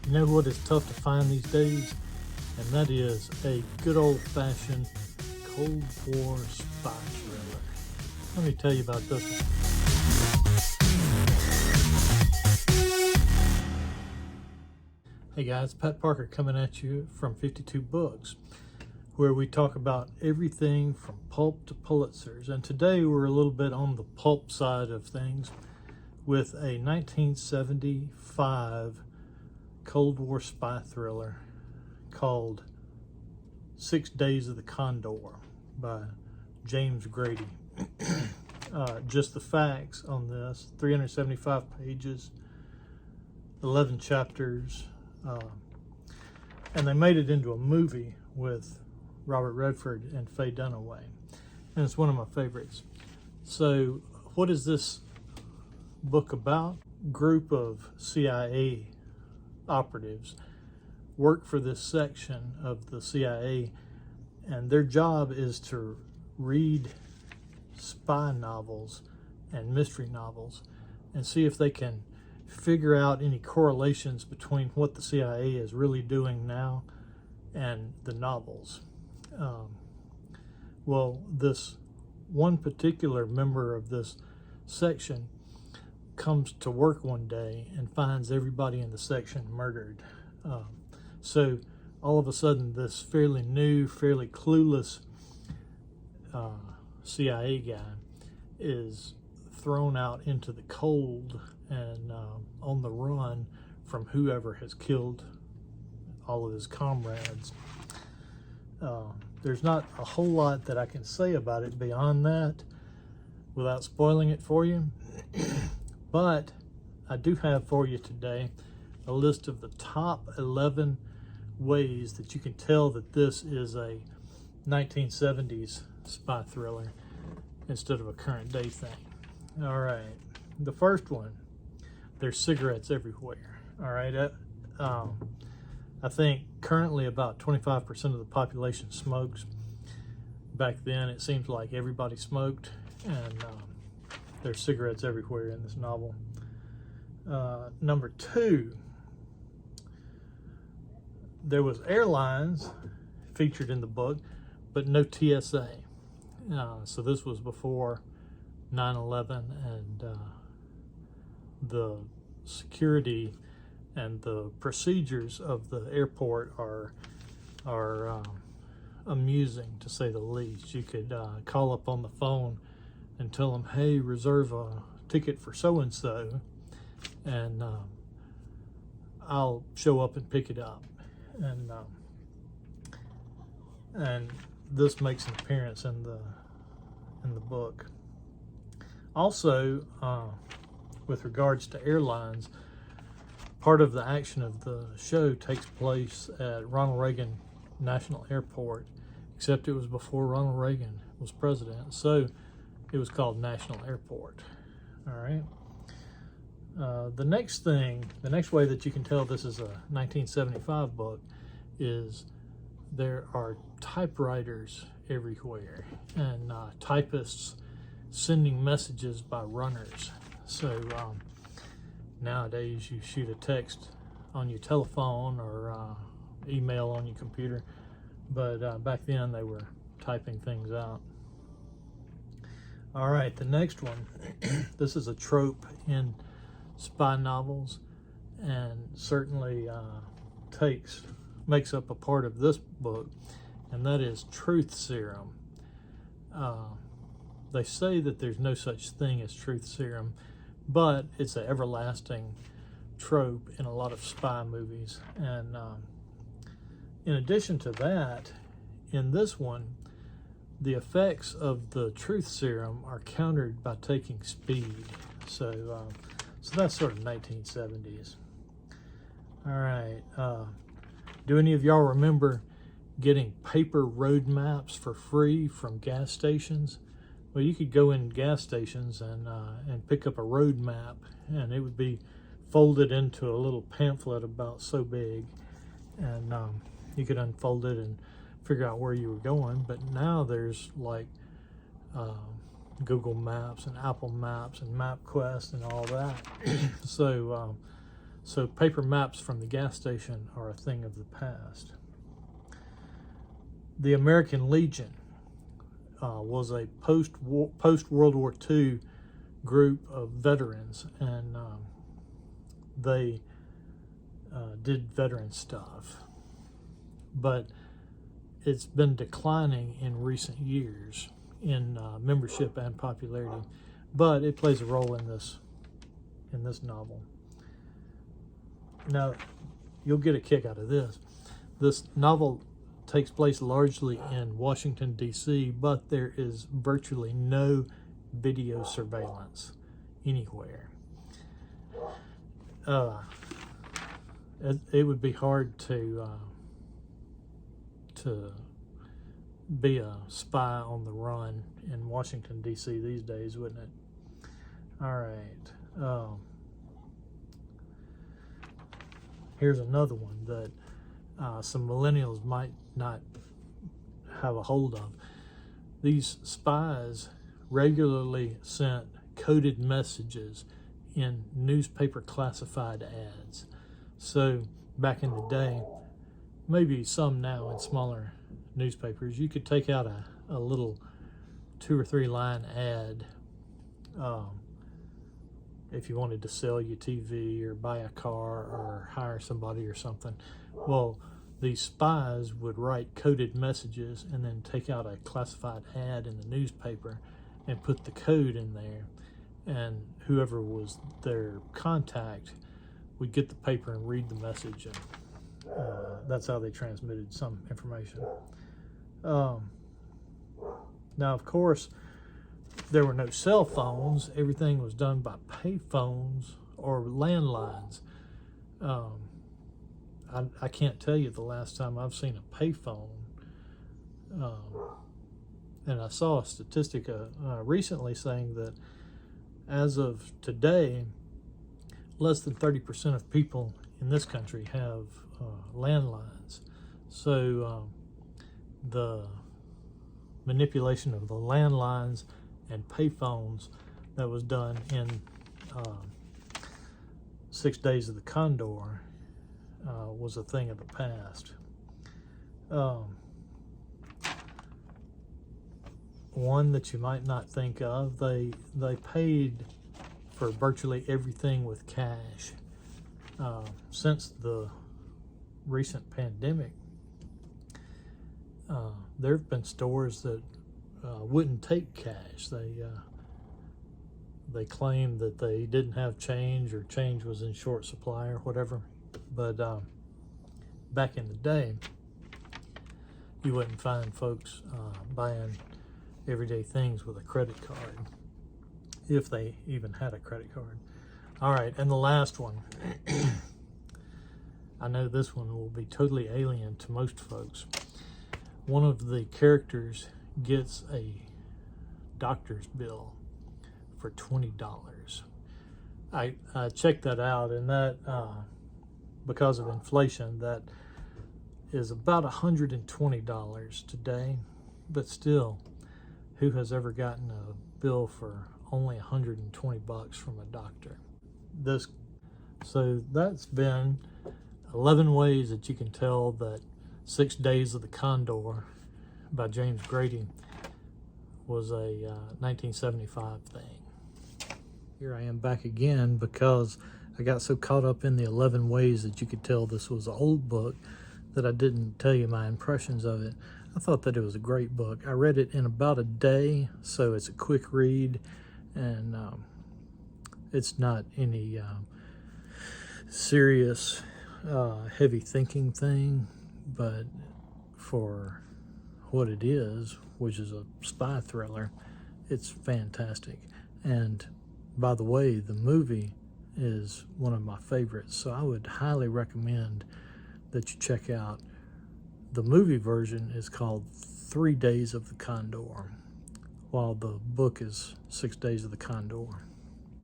You know what is tough to find these days? And that is a good old-fashioned Cold War spy thriller. Let me tell you about this one. Hey guys, Pat Parker coming at you from 52 Books, where we talk about everything from pulp to Pulitzers. And today we're a little bit on the pulp side of things with a 1975 Cold War spy thriller called 6 Days of the Condor by James Grady. Just the facts on this: 375 pages, 11 chapters, and they made it into a movie with Robert Redford and Faye Dunaway, and it's one of my favorites. So what is this book about? Group of CIA operatives work for this section of the CIA, and their job is to read spy novels and mystery novels and see if they can figure out any correlations between what the CIA is really doing now and the novels. Well, this one particular member of this section comes to work one day and finds everybody in the section murdered. So all of a sudden, this fairly new, fairly clueless CIA guy is thrown out into the cold and on the run from whoever has killed all of his comrades. There's not a whole lot that I can say about it beyond that without spoiling it for you. But I do have for you today a list of the top 11 ways that you can tell that this is a 1970s spy thriller instead of a current day thing. All right, the first one, there's cigarettes everywhere. All right, I think currently about 25% of the population smokes. Back then it seems like everybody smoked, and there's cigarettes everywhere in this novel. Number two, there was airlines featured in the book, but no TSA. So this was before 9/11, and the security and the procedures of the airport are amusing, to say the least. You could call up on the phone and tell them, hey, reserve a ticket for so-and-so, and I'll show up and pick it up. And this makes an appearance in the book. Also, with regards to airlines, part of the action of the show takes place at Ronald Reagan National Airport, except it was before Ronald Reagan was president, so it was called National Airport. All right. The next way that you can tell this is a 1975 book is there are typewriters everywhere, and typists sending messages by runners. So nowadays you shoot a text on your telephone or email on your computer, but back then they were typing things out. All right, the next one, this is a trope in spy novels, and certainly makes up a part of this book, and that is truth serum. They say that there's no such thing as truth serum, but it's an everlasting trope in a lot of spy movies. And in addition to that, in this one, the effects of the truth serum are countered by taking speed. So that's sort of 1970s. All right. Do any of y'all remember getting paper road maps for free from gas stations? Well, you could go in gas stations and pick up a road map, and it would be folded into a little pamphlet about so big, and you could unfold it and figure out where you were going. But now there's like Google Maps and Apple Maps and MapQuest and all that. So So paper maps from the gas station are a thing of the past. The American Legion was a post-World War II group of veterans, and they did veteran stuff. But it's been declining in recent years in membership and popularity, but it plays a role in this novel. Now, you'll get a kick out of this. This novel takes place largely in Washington, D.C., but there is virtually no video surveillance anywhere. It would be hard to be a spy on the run in Washington, D.C. these days, wouldn't it? All right. Here's another one that some millennials might not have a hold of. These spies regularly sent coded messages in newspaper classified ads. So back in the day, maybe some now in smaller newspapers, you could take out a little 2 or 3 line ad if you wanted to sell your TV or buy a car or hire somebody or something. Well, these spies would write coded messages and then take out a classified ad in the newspaper and put the code in there, and whoever was their contact would get the paper and read the message, and that's how they transmitted some information. Now, of course, there were no cell phones. Everything was done by pay phones or landlines. I can't tell you the last time I've seen a pay phone. And I saw a statistic recently saying that as of today, less than 30% of people in this country have landlines. So the manipulation of the landlines and payphones that was done in 6 Days of the Condor was a thing of the past. One that you might not think of, they paid for virtually everything with cash. Since the recent pandemic, there have been stores that wouldn't take cash. They claimed that they didn't have change, or change was in short supply or whatever. But back in the day, you wouldn't find folks buying everyday things with a credit card, if they even had a credit card. All right, and the last one. I know this one will be totally alien to most folks. One of the characters gets a doctor's bill for $20. I checked that out, and that because of inflation, that is about $120 today. But still, who has ever gotten a bill for only $120 from a doctor? So that's been 11 ways that you can tell that 6 Days of the Condor by James Grady was a 1975 thing. Here I am back again because I got so caught up in the 11 ways that you could tell this was an old book that I didn't tell you my impressions of it. I thought that it was a great book. I read it in about a day, so it's a quick read, and it's not any serious, heavy thinking thing, but for what it is, which is a spy thriller, it's fantastic. And by the way, the movie is one of my favorites, so I would highly recommend that you check out. The movie version is called 3 Days of the Condor, while the book is 6 Days of the Condor.